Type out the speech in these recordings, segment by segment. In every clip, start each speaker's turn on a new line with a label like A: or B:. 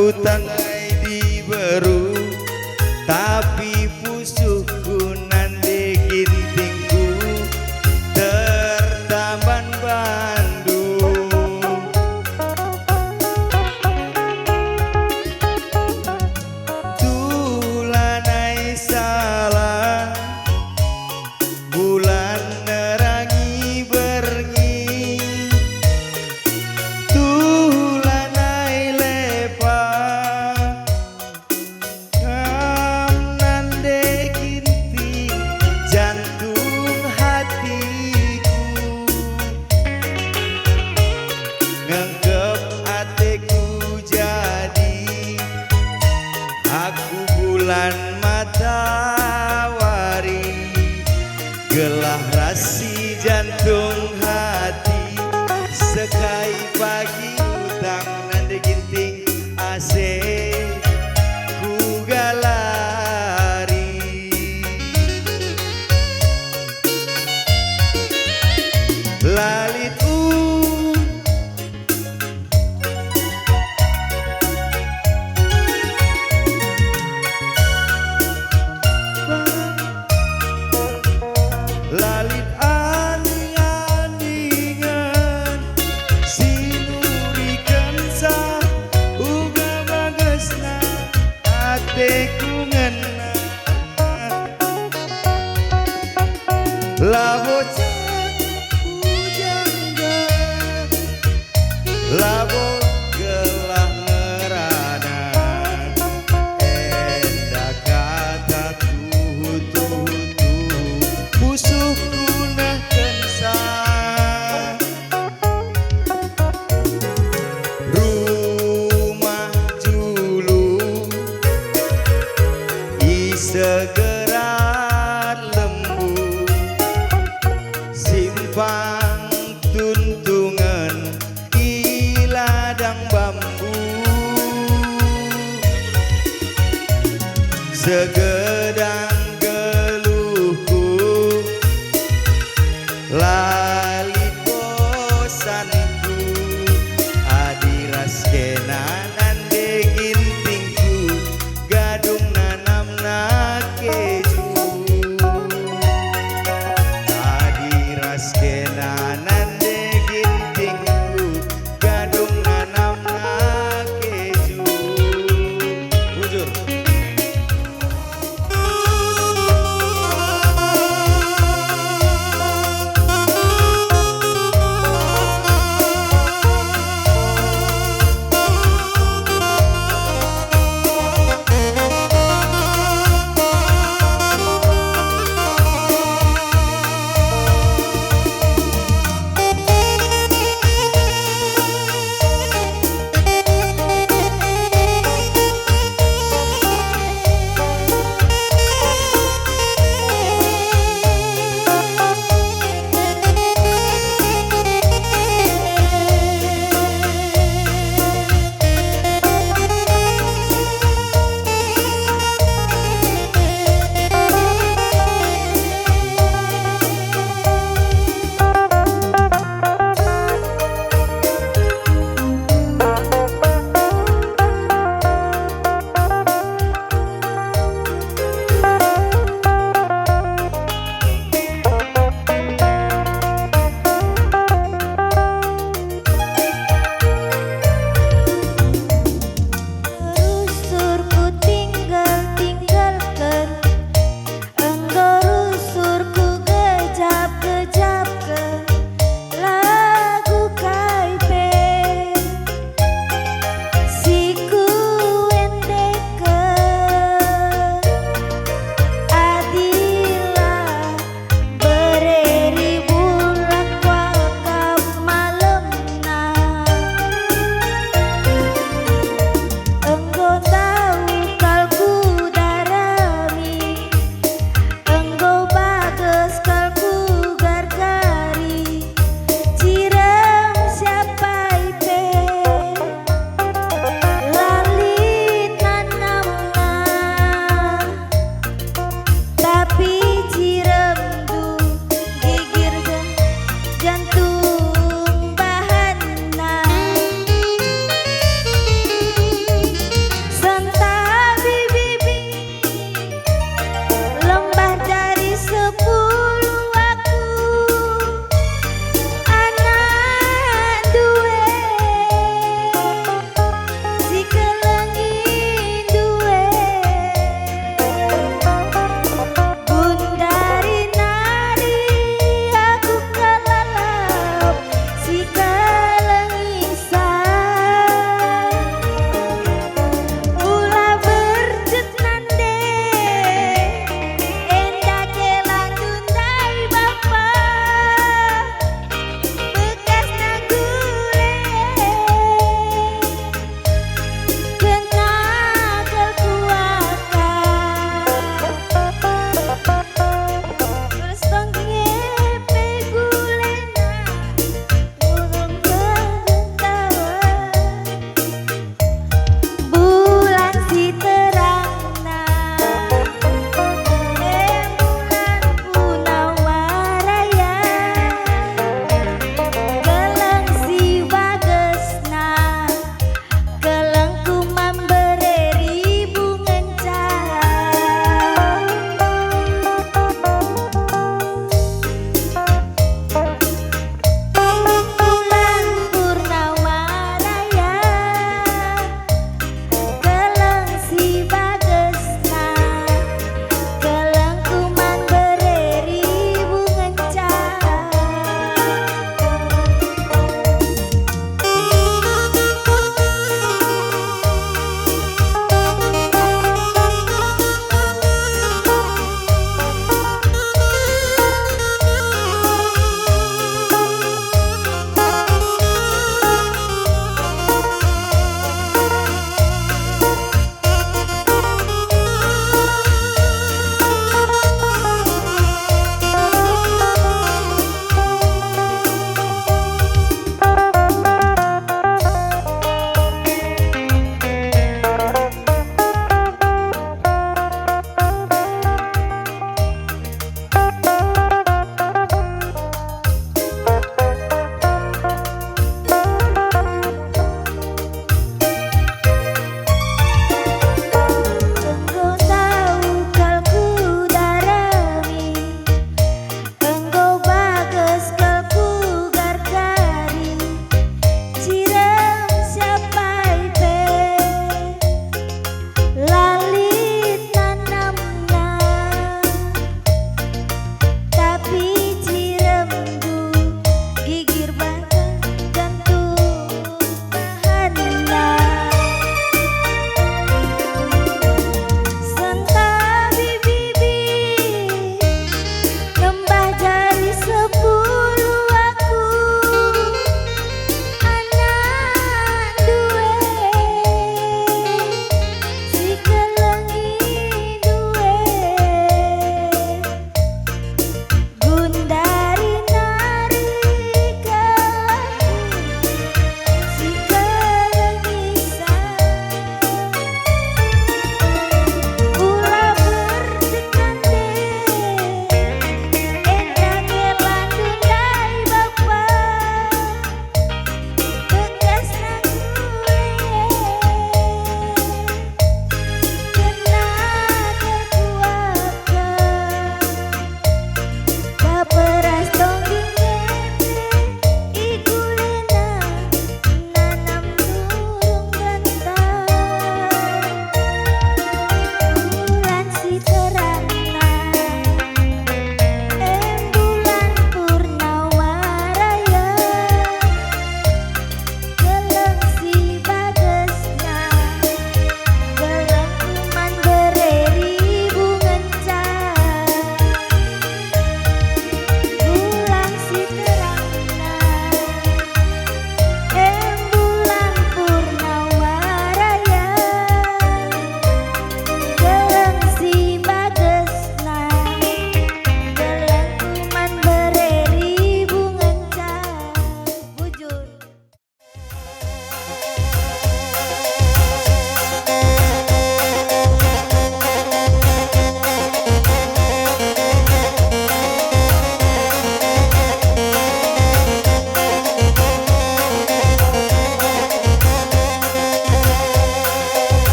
A: Aku tangai diberu tapi pusuhku nande gintingku tertamban Bandung. Tulanai salah bulan nerangi berngi tulanai lepa kam nande ginting jantung hatiku ngengkep atiku jadi aku bulan matahari gelah rasi jantung hati sekai pagi utang nande ginting ase ku galari lalit lalit aning-aningan sinurikeun sa uga bagesna atiku ngeunah la bocah pujangga la gelah ngerana endah kata tuhu pusuhku nah kensa rumah julu isegerat lembu simpang tuntungan iladang bambu segedang geluhku lalit bosanku adiras kena nande gintingku gadung nanamna keju adiras kena nande gintingku gadung nanamna keju bujur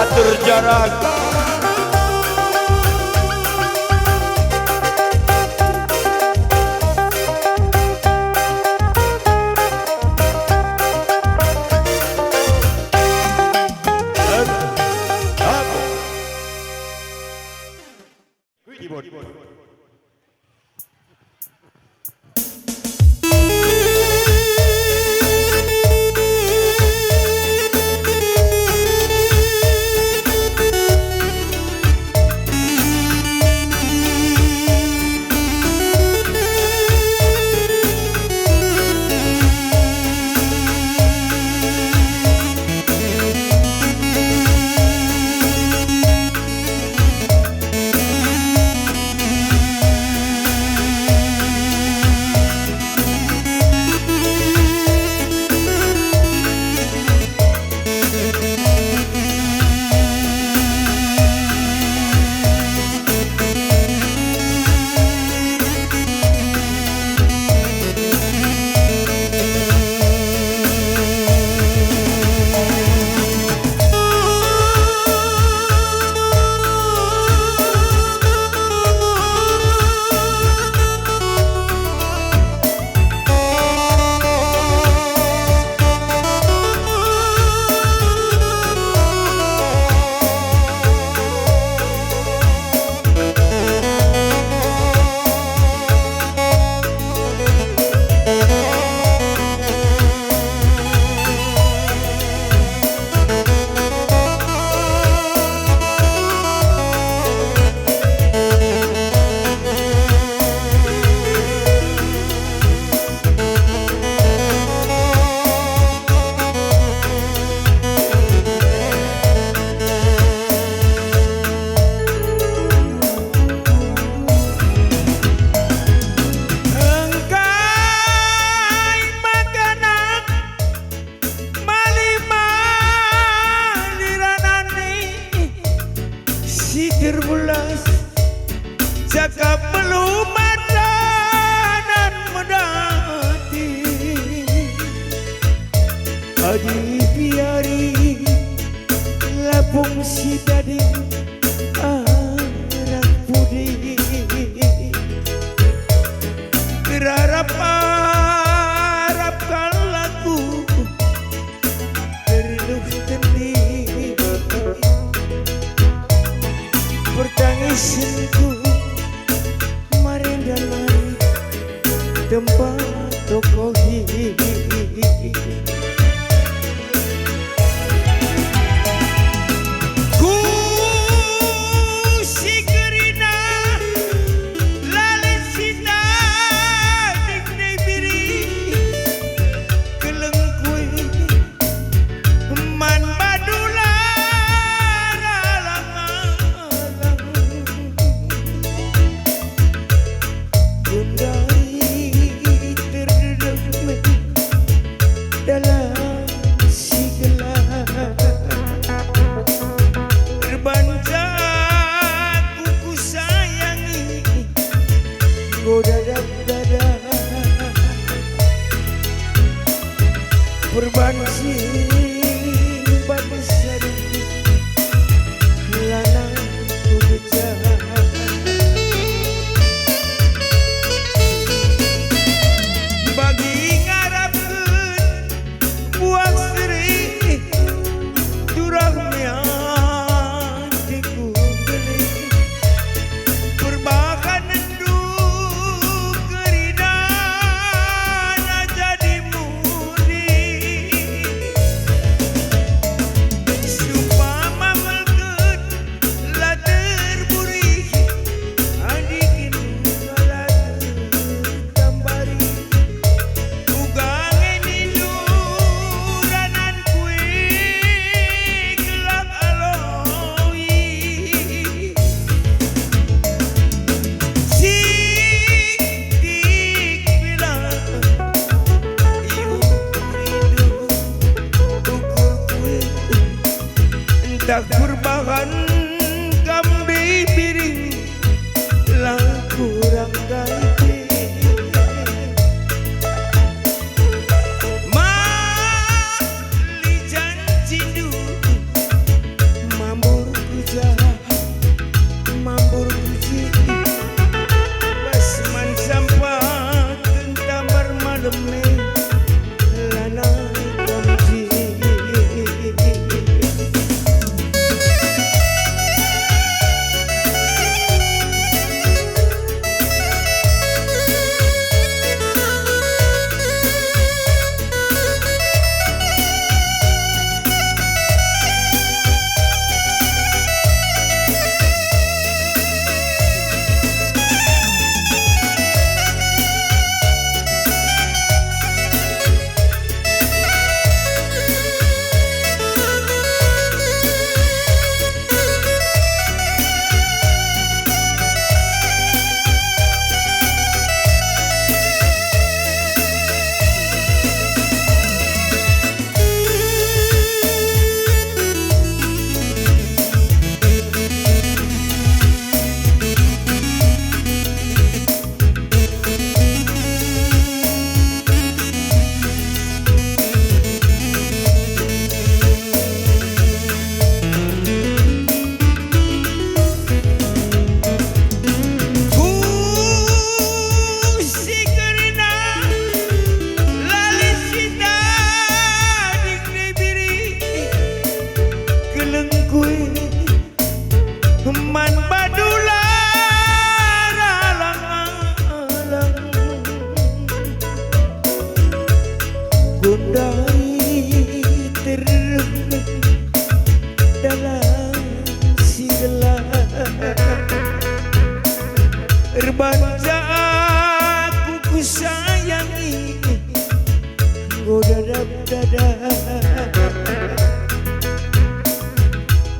A: batur jarak. Terbelas cakap belum dan medati adi biari lapung si tadi anak pudi berharap-harapkan lagu terluh tendi pertangisanku mari dan mari tempat toko ku si gerina lalit sita dikne biri kelengkui man badula berbansi besar lanang kubeja bagi ngarapkeun buah seri durahnya dikubeli perbakan enduk keridana jadi mudi supama melkeun later buri adikin later tambari ugange ninduranan kue gelap aloi sidik bilang iu rindu ukur kue entah kurbahan kambi piring lang kurang gaiti mali janji du mambo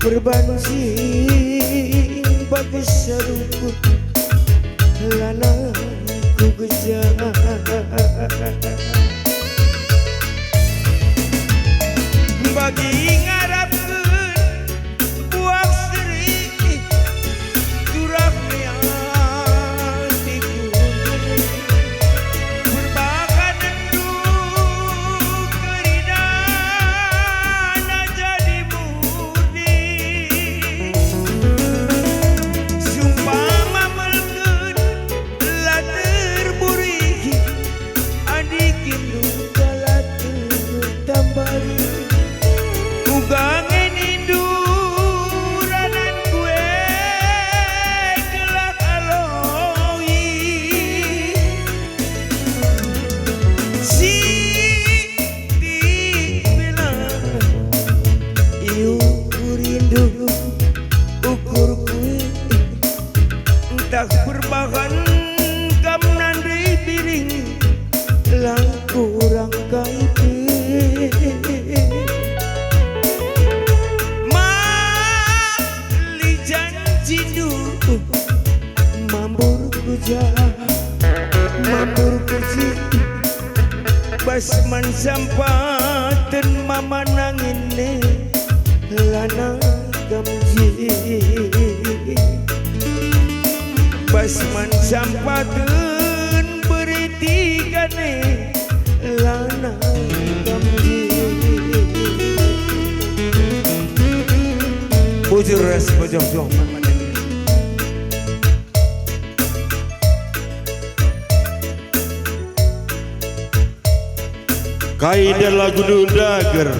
A: berbancing bagai sarukut lanangku gejah bagi ngarapkeun buah seri durah meang tikun berbakat enduk keridana jadi murni sumpah mamelkeun lah terburi adik indung kalah tambari Ugangen induranan kue gelak aloi si dibilang iu rindu ukur kue entah berbahan kam nandri piring lang kurang kaipe mambur kuci basman sampaten mama nangine lana gamji basman sampaten beriti gane lana gamji bujur ras bojong-jong Kaida lagu dager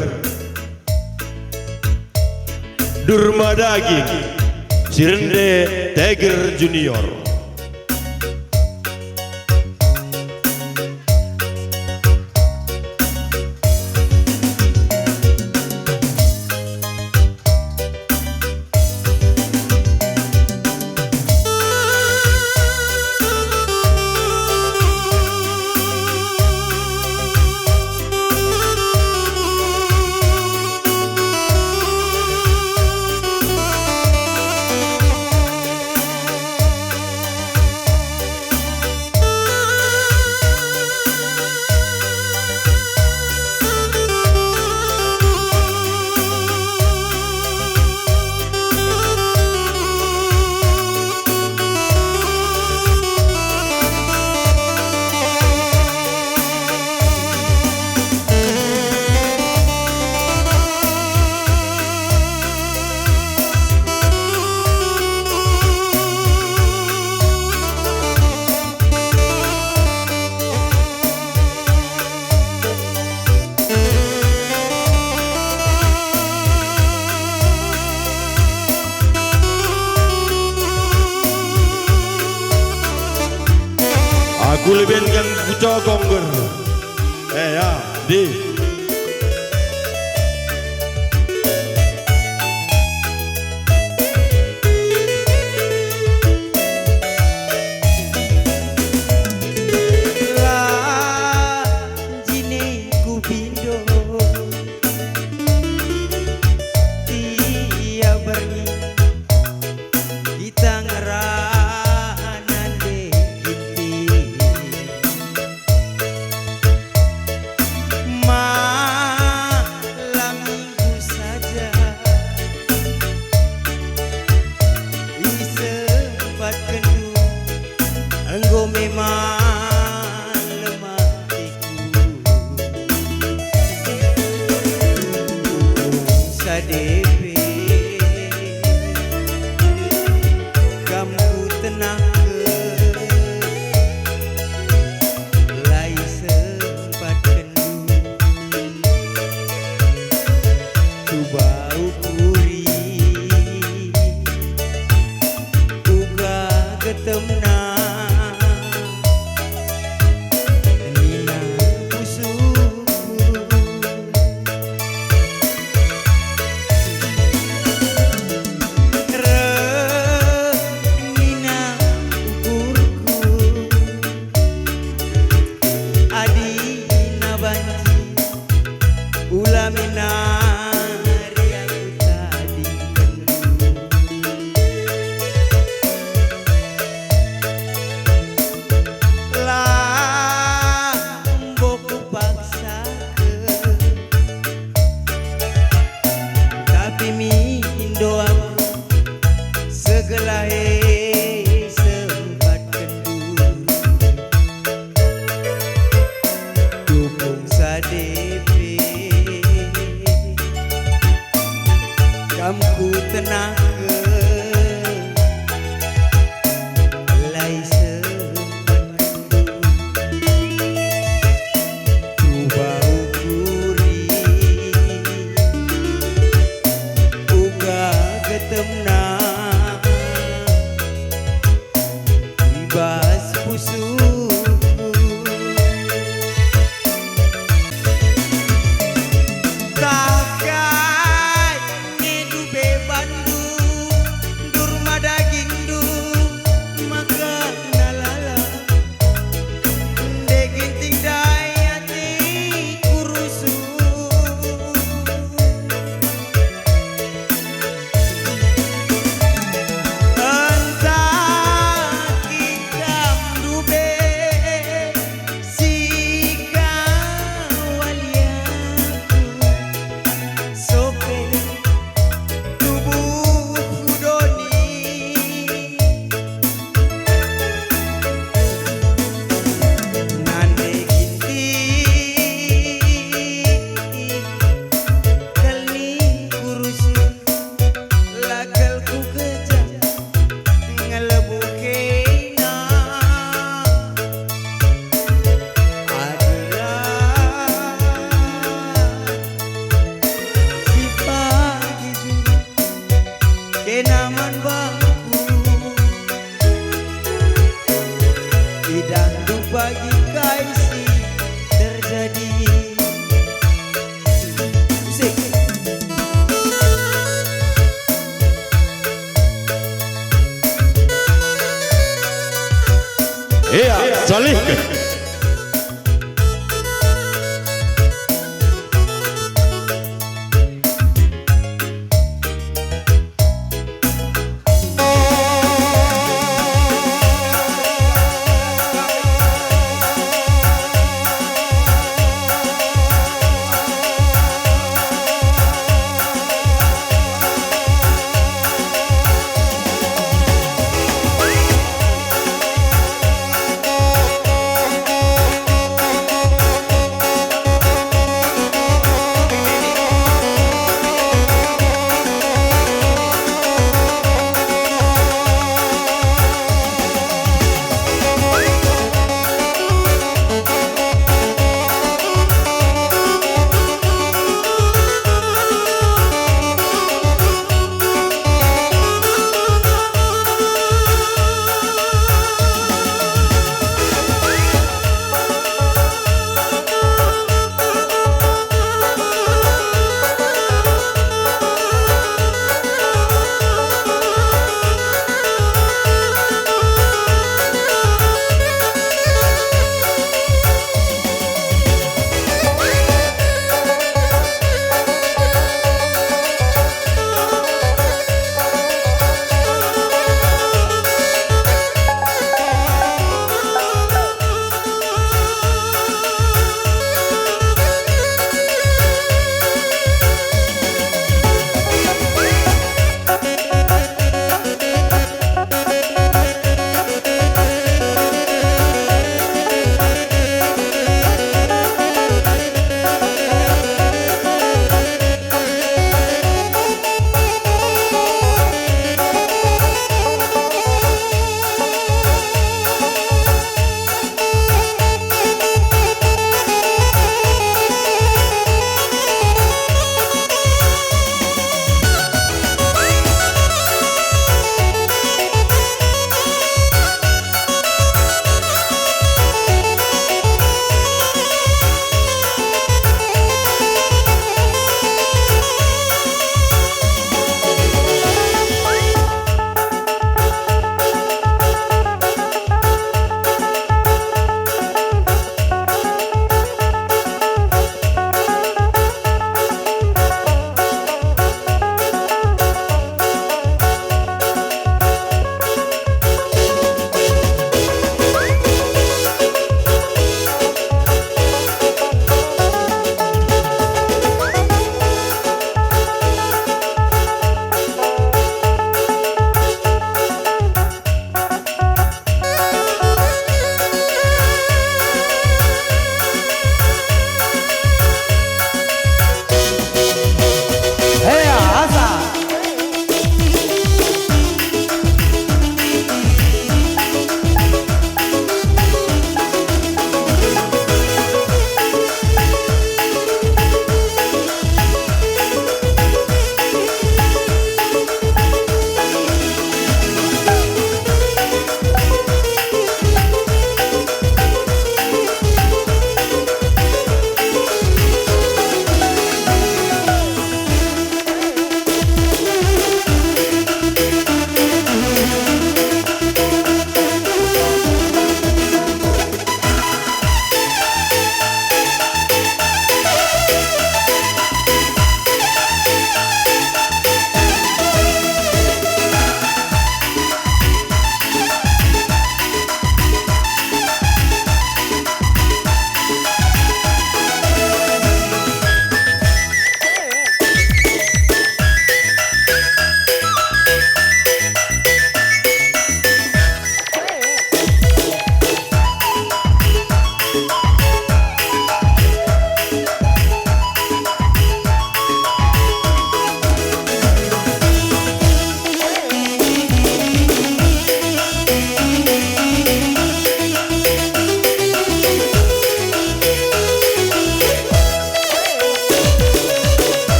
A: Durma daging Cirende Tiger Junior Aku lebih kan kucokong ger ya di
B: Kenaman bangku tidak bagi kaisi terjadi. Musik.
A: Iya, salih.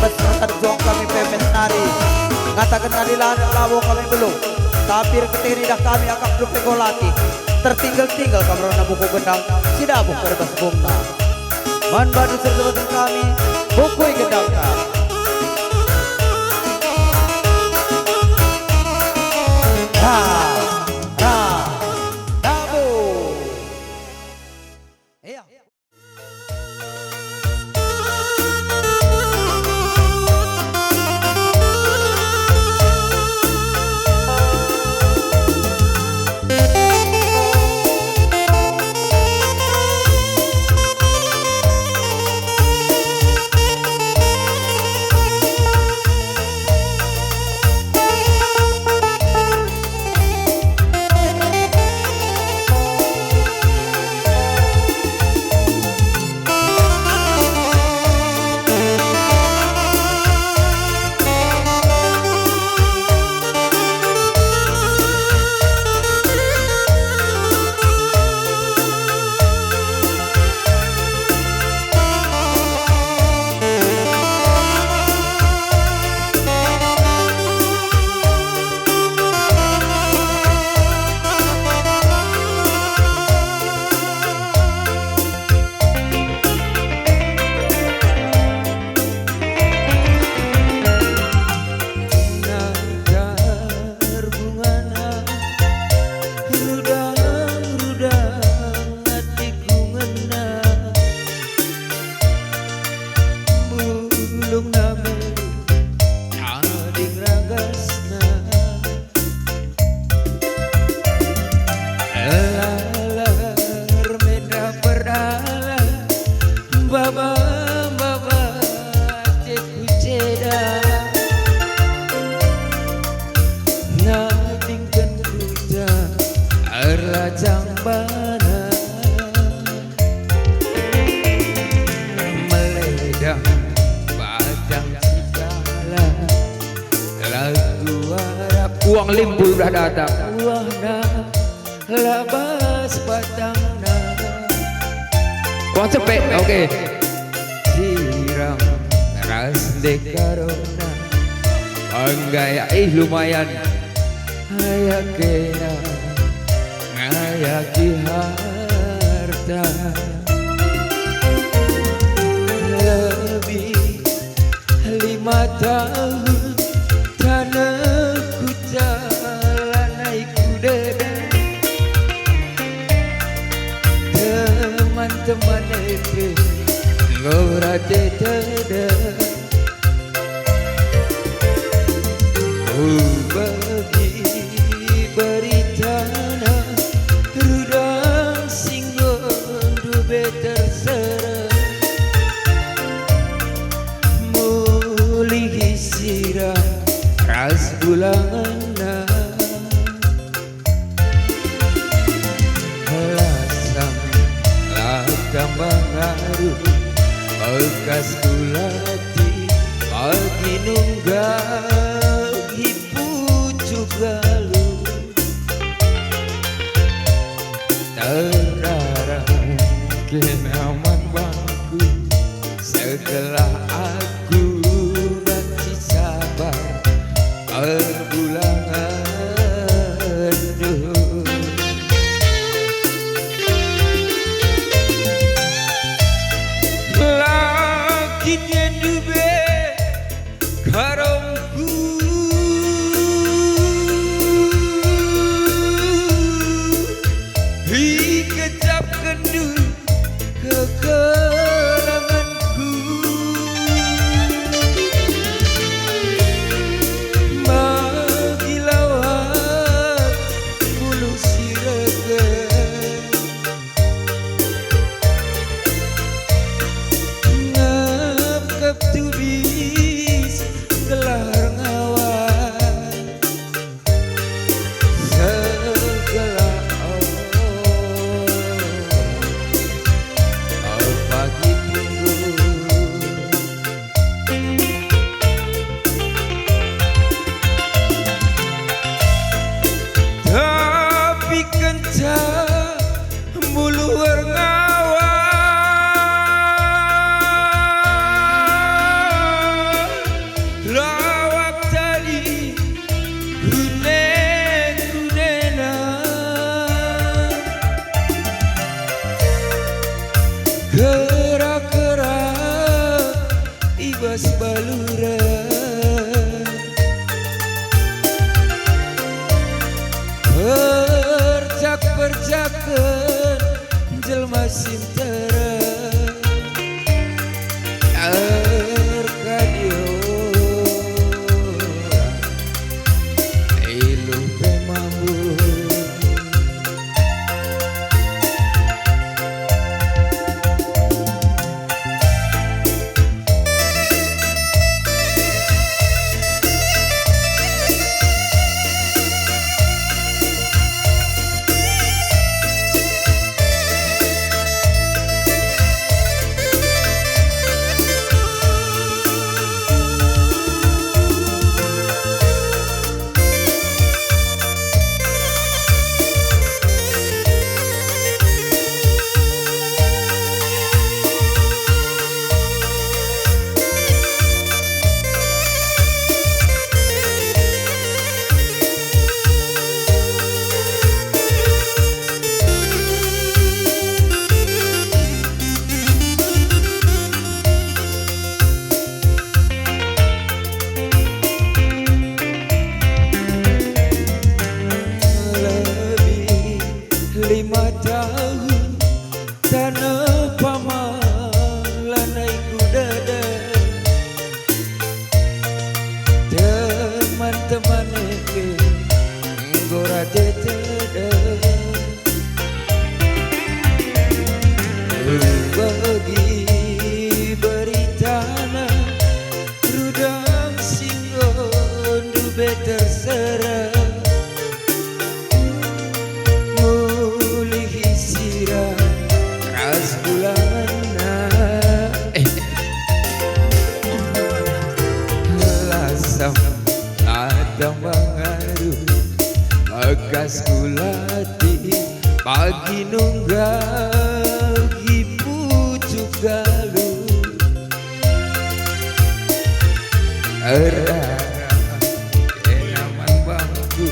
B: masyarakat juang kami pemet nari. Ngatakan nadilan lawo kami belum. Tapir ketiri dah kami akak dupe golaki. Tertinggal-tinggal kamerona buku gendang. Sidabuh kerbas bungna. Man badu serta kami buku gendang kami.
C: Uang limbul udah datang. Uangna labas batangna. Uang cepet, oke. Siram ras dekarona. Anggaya lumayan. Ayakena ngayaki harta. Lebih 5 tahun tanahku jalan naik kuda. Teman-teman itu ngorate tada. Bagi berita rudang singgung dube terserah. Mulih sirah ras bulangan lasam lakam bangaru bekas kulati pagi nunggal hipucuk galu terarang kenaman bangku setelah aku nanti sabar perbulangan lakinya dube karongku dikecap kendu kekeranganku sintera Arkadio Ilu pemambu tanah pamalanai kudada teman-teman ke nggora teteda bagi beritana rudang singgon dube terserah ada mengaruh bagas kulati pagi nunggal ibu juga lu enaman bangku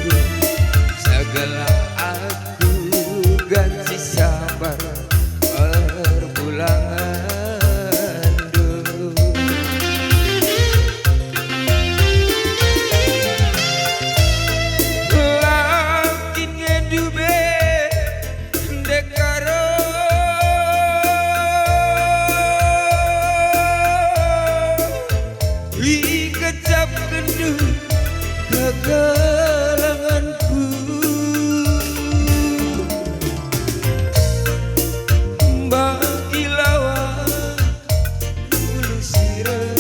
C: segala aku ganti sabar perpulangan kecap kendu kegelanganku bagi lawan bulu sirah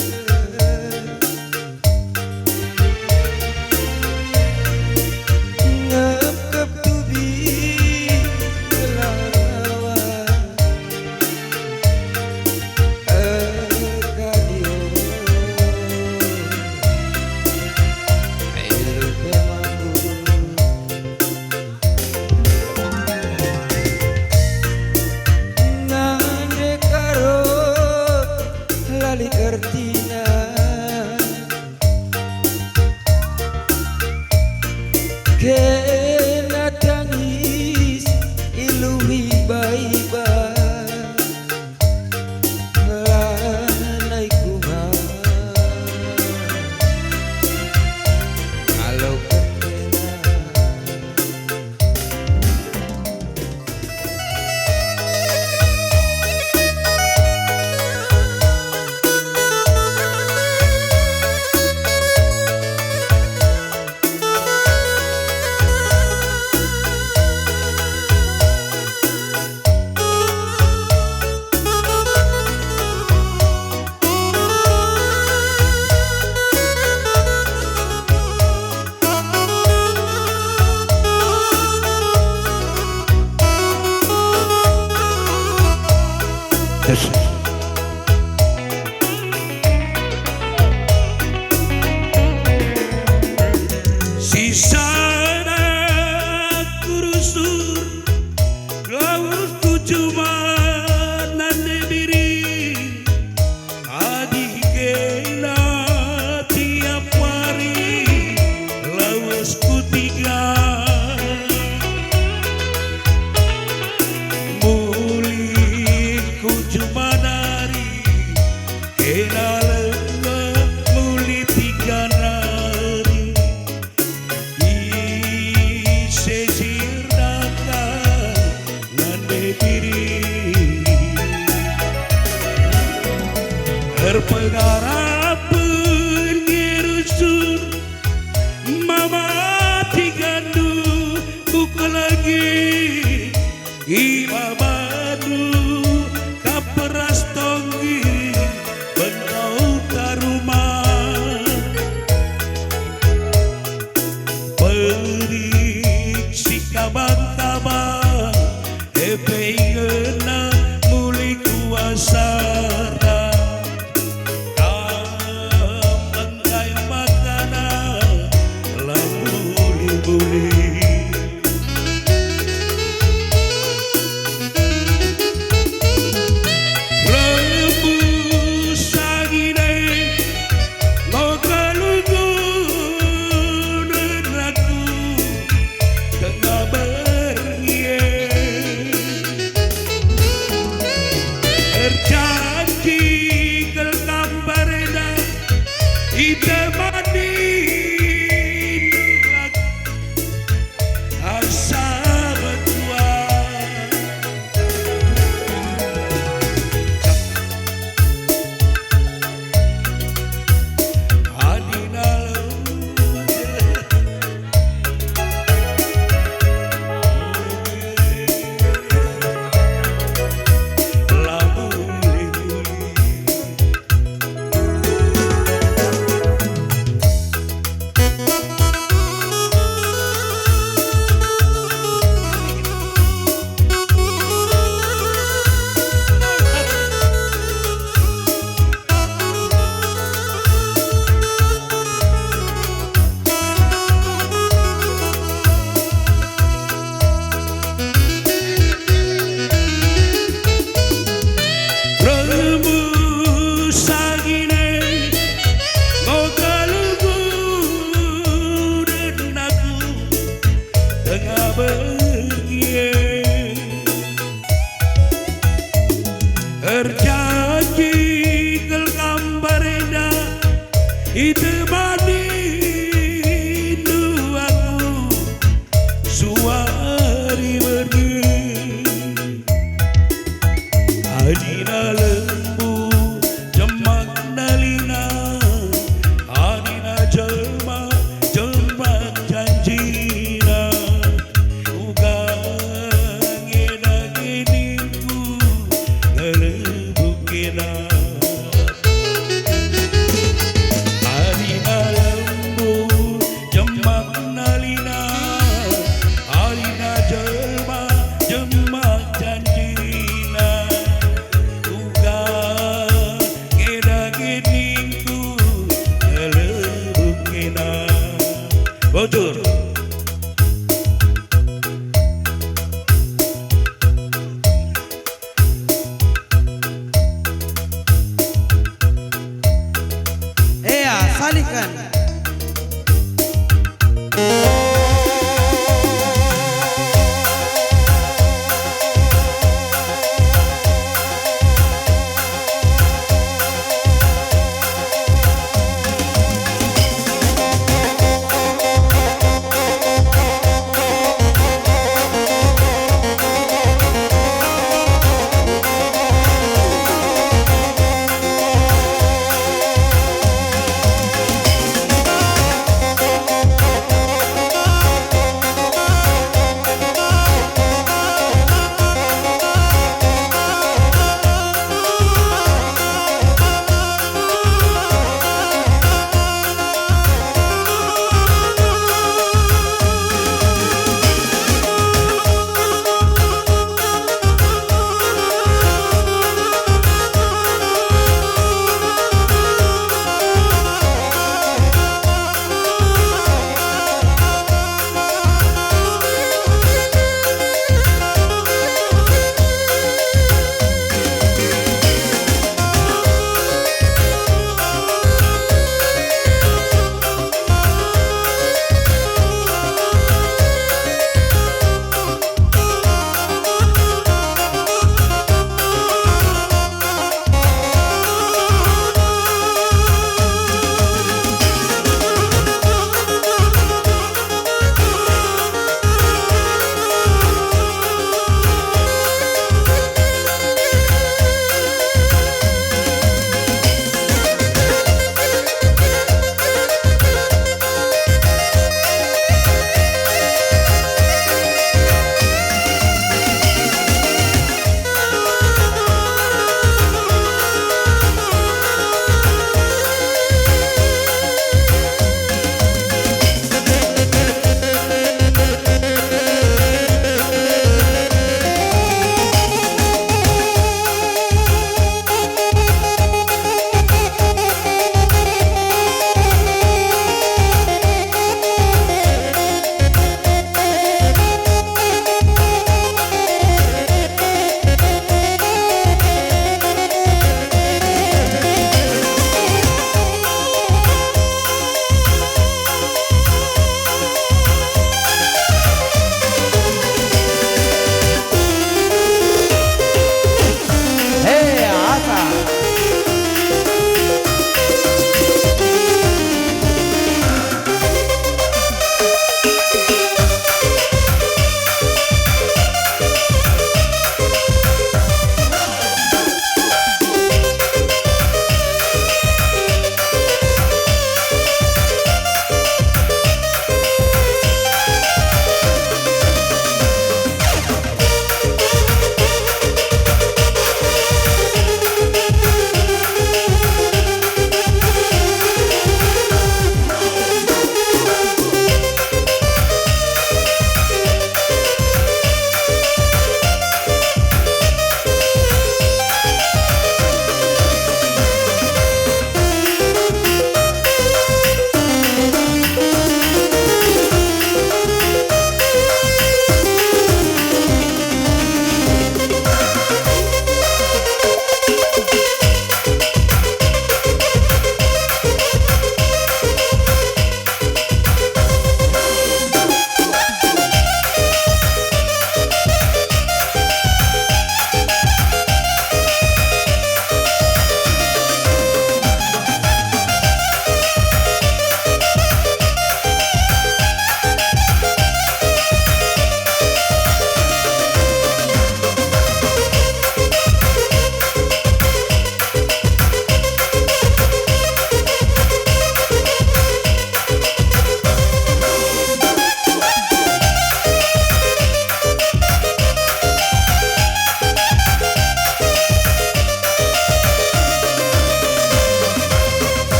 C: ngekep tubi lawan Arkadio lali kertina kena tangis iluhi baiba lanai kumah kalau kena
D: Sisana kurusur Laurku cuma nande diri Adik kena tiap hari Lausku tiga Mulihku cuma berpengharapan ngerusun mama tigandu buka lagi imamanu kaperas tonggi benau karumah perik si kabang-kabang ngena muli kuasana kamangkai makanan lamuli-muli rebus angine lokalungun aku tengah berngien terjanji kelkam barena itemani nulak asa berdua adina terjanji kelkam barena itemani aku suari bergi adina lembu jemak nalina adina jemak janjina ugang ngena geningku ngelebu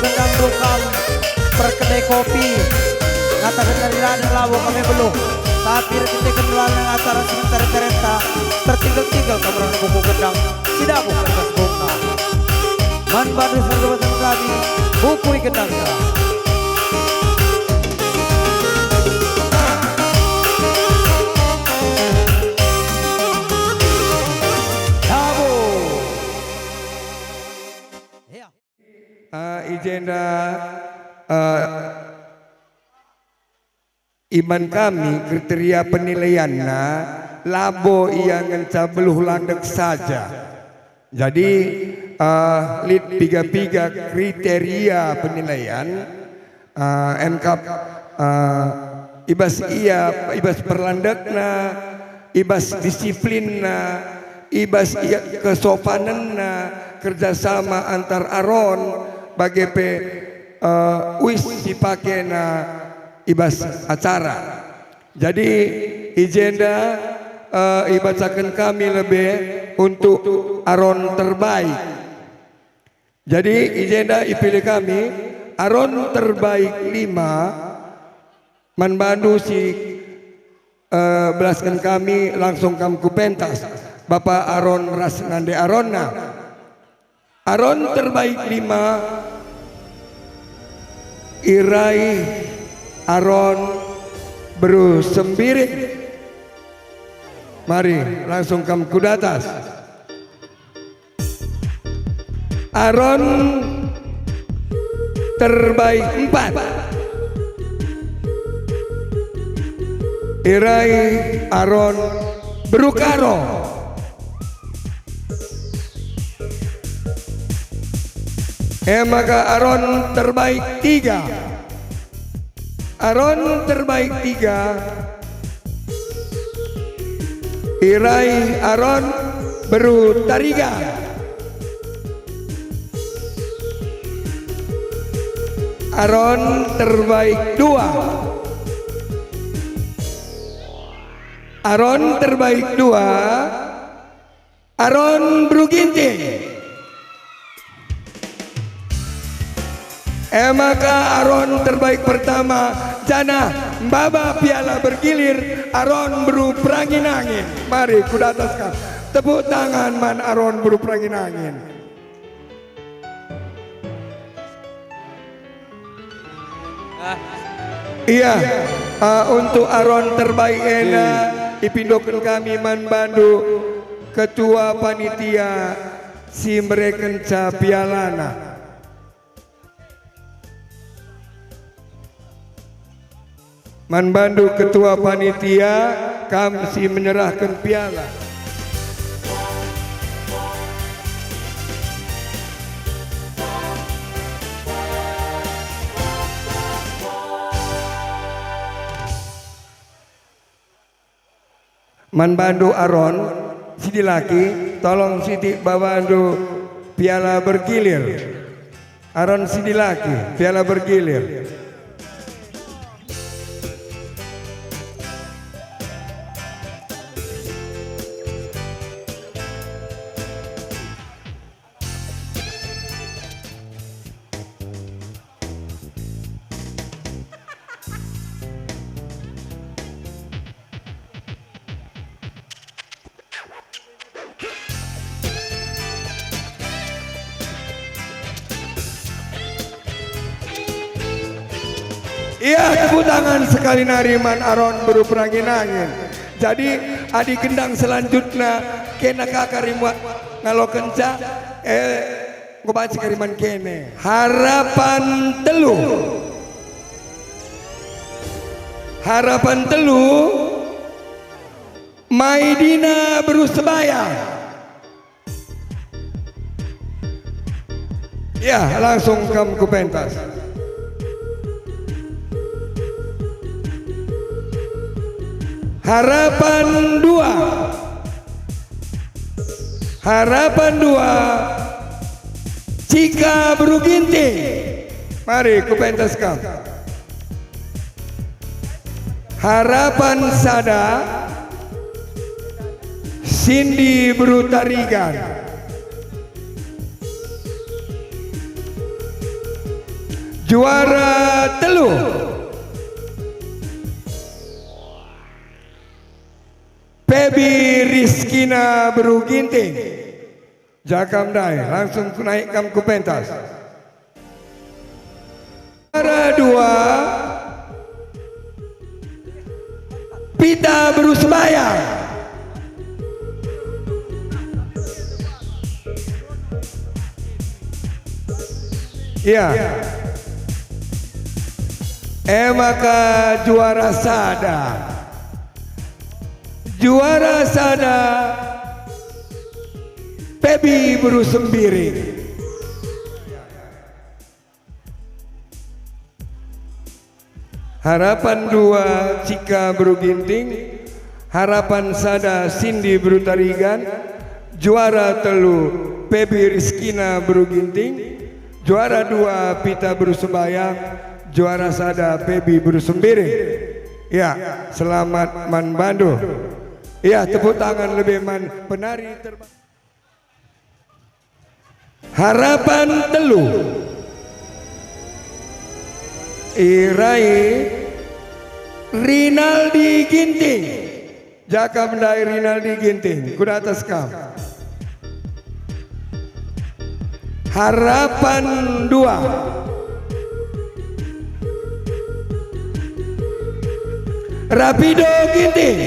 B: gendang dukam perkedai kopi ngatakan dari lana lawo kami belum tapi kita kenalan yang acara sebentar kereta tertinggal-tinggal kameran buku gendang tidak bukan bas bunga Man Bandu sahabat kami buku gendangnya
C: Agenda iman kami kriteria penilaiannya labo yang ngencabeluh landek saja. Jadi lid piga-piga kriteria penilaian engkap ibas ibas perlandekna, ibas disiplinna, ibas kesopananna, kerjasama antar aron bagi wis dipakai na ibas acara. Jadi agenda ibacakan kami lebih untuk aron terbaik. Jadi agenda dipilih kami aron terbaik 5 Man Bandu si belaskan kami langsung kamku pentas Bapak Aron Rasnande Aronna. Aron terbaik 5 Irai Aron Bru Sembirik. Mari langsung kamu ke atas. Aron terbaik 4 Irai Aron Brukaro. Maka Aron terbaik 3 Aron terbaik 3 Irai Aron Beru Tariga. Aron terbaik 2 Aron terbaik 2 Aron Bruginting. Maka Aron terbaik pertama Jana Baba Piala Bergilir Aron Bru Perangin Angin. Mari kuda ataskan tepuk tangan Man Aron Bru Perangin Angin. Iya, untuk Aron terbaik ena dipindokan kami Man Bandu Ketua Panitia si merekenca pialana. Man Bandu Ketua Panitia kami si menyerahkan piala. Man Bandu Aron Sidi laki tolong Sidi Babandu piala bergilir. Aron Sidi laki piala bergilir. Iya, tepuk tangan sekali nariman Aron Bru Perangin Angin. Jadi adi gendang selanjutnya kena kakarimuat ngalo kenca ngobaci kariman kene harapan telu Maidina Berusebaya. Ya langsung kamu ke pentas. Harapan 2 Cika Bruginting. Mari ku pentaskan. Harapan Sada Cindy Brutarigan. Juara telu Pebi Rizkina Beruginting. Jakam dai langsung naikkan ke pentas. Juara dua Pita Berusebaya. Iya. Maka juara sada. Juara sada Pebi Berusembiri. Harapan dua Cika Beruginting. Harapan sada Cindy Berutarigan. Juara telu Pebi Rizkina Beruginting. Juara dua Pita Berusebaya. Juara sada Pebi Berusembiri. Ya, selamat Man Bandu. Ya, tepuk tangan lebih man penari terbang. Harapan telu Irai Rinaldi Ginting. Jaka mendai Rinaldi Ginting. Kuda atas kam. Harapan dua Rapido Ginting.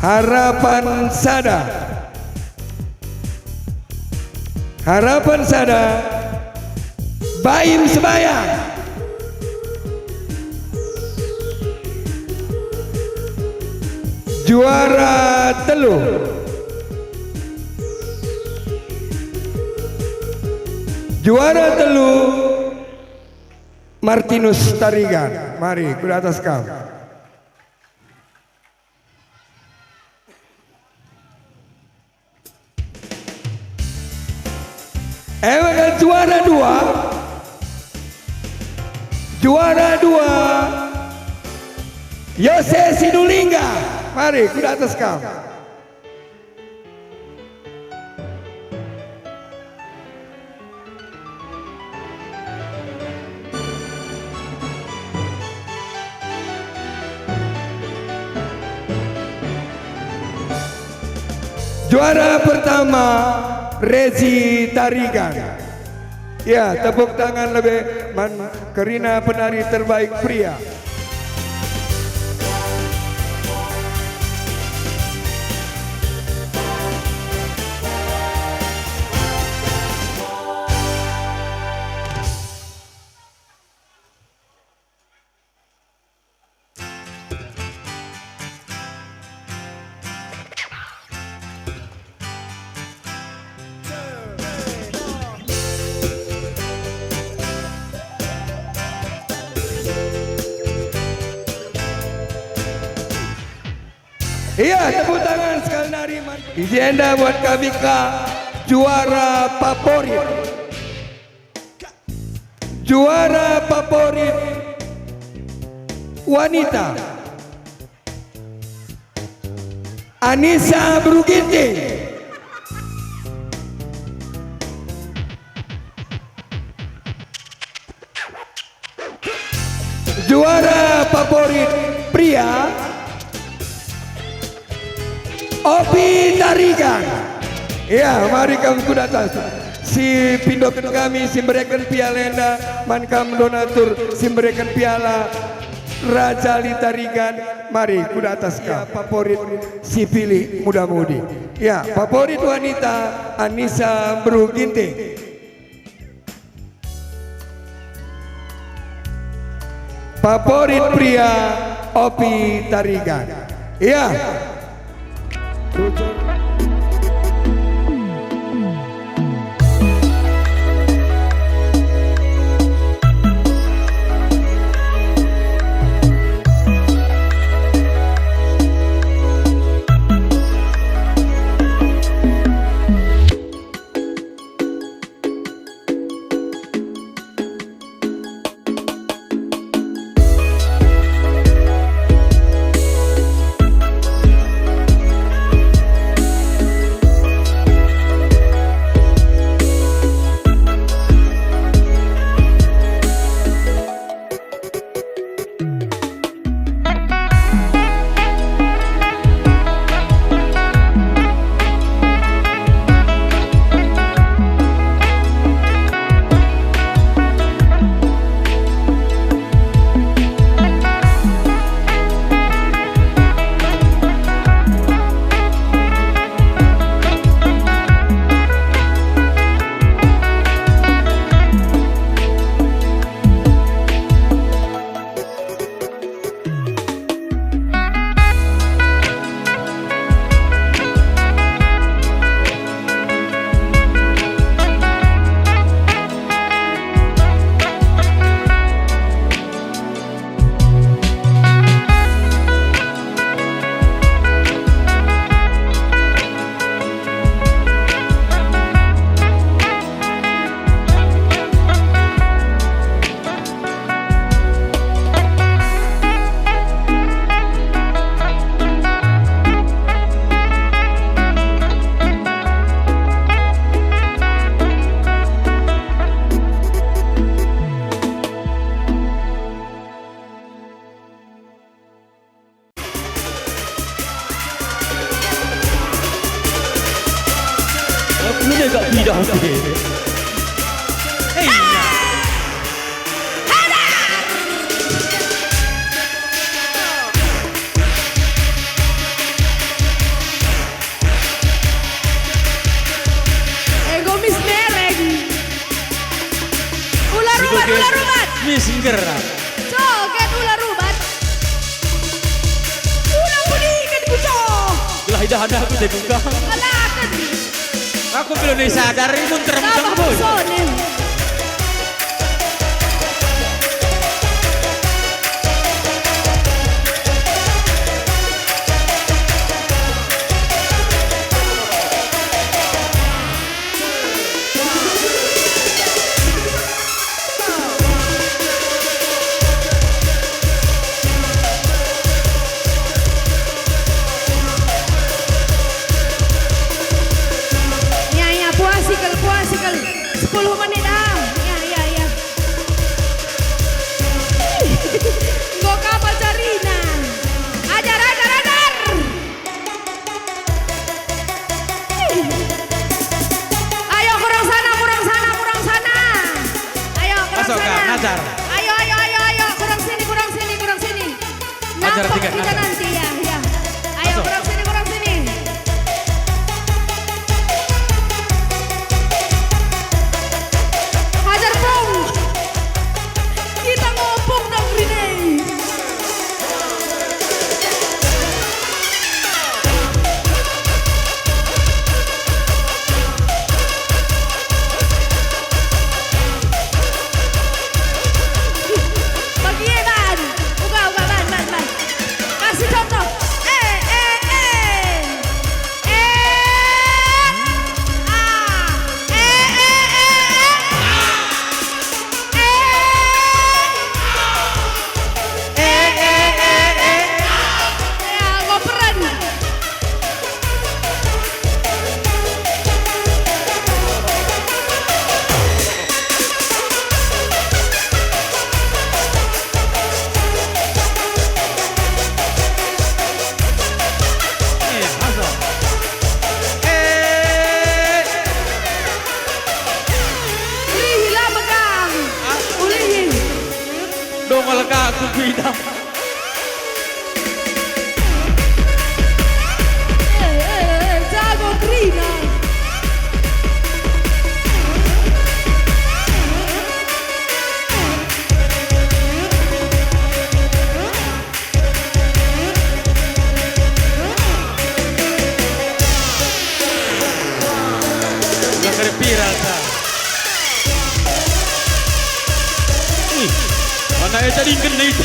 C: Harapan sada. Harapan sada Baim Sebayang. Juara telu Juara telu Martinus Tarigan. Mari ke atas kau. Juara dua Juara dua Yose Sinulinga. Mari ke atas kau. Juara pertama Rezi Tarigan. Ya, tepuk tangan lebih Karina penari terbaik pria. Iya, tepuk tangan sekali nari. Izenda buat KBK juara favorit. Juara favorit wanita Anissa Beruginting. Juara favorit pria Opi Tarigan. Ya, mari kamu kuda atas. Si pindokan kami simberikan pialenda, mankam donatur simberikan piala Raja Litarigan. Mari kuda atas kau. Favorit si pilih muda-mudi. Ya, favorit wanita Anissa Beruginting. Favorit pria Opi Tarigan. Ya.
E: gak pindah deh.
F: Egomis mereng. Ular rubat, ular rubat.
E: Misingger.
F: Joget ular rubat. Ular punikan kuco.
E: Lah ida ada aku teh buka.
F: Alakan.
E: Aku belum sadar mun terem
F: Tambah
E: bos.
F: personel. Ya, puasikal. 10 menit ah. Ya. Gak kapal Carina. Ajar. Ayo kurang sana. Ayo kurang
E: Masuk,
F: sana.
E: Kak, ngajar.
F: Ayo. Kurang sini.
E: Ajar
F: Nampak
E: tiga,
F: kita
E: ngajar.
F: nanti ya. Ayo
E: Masuk.
F: kurang sini. Hajar Pong. Kita ngopong negeri nih. Bagieban. Buka, ban. Kasih contoh. Ya, ngoperan.
E: Iya, masuk.
F: Ulihi lah pegang. Ulihi.
E: Dongol ka aku bidang.
F: Jago Grina.
E: Gak viral ta. Mana ya jadi kena itu.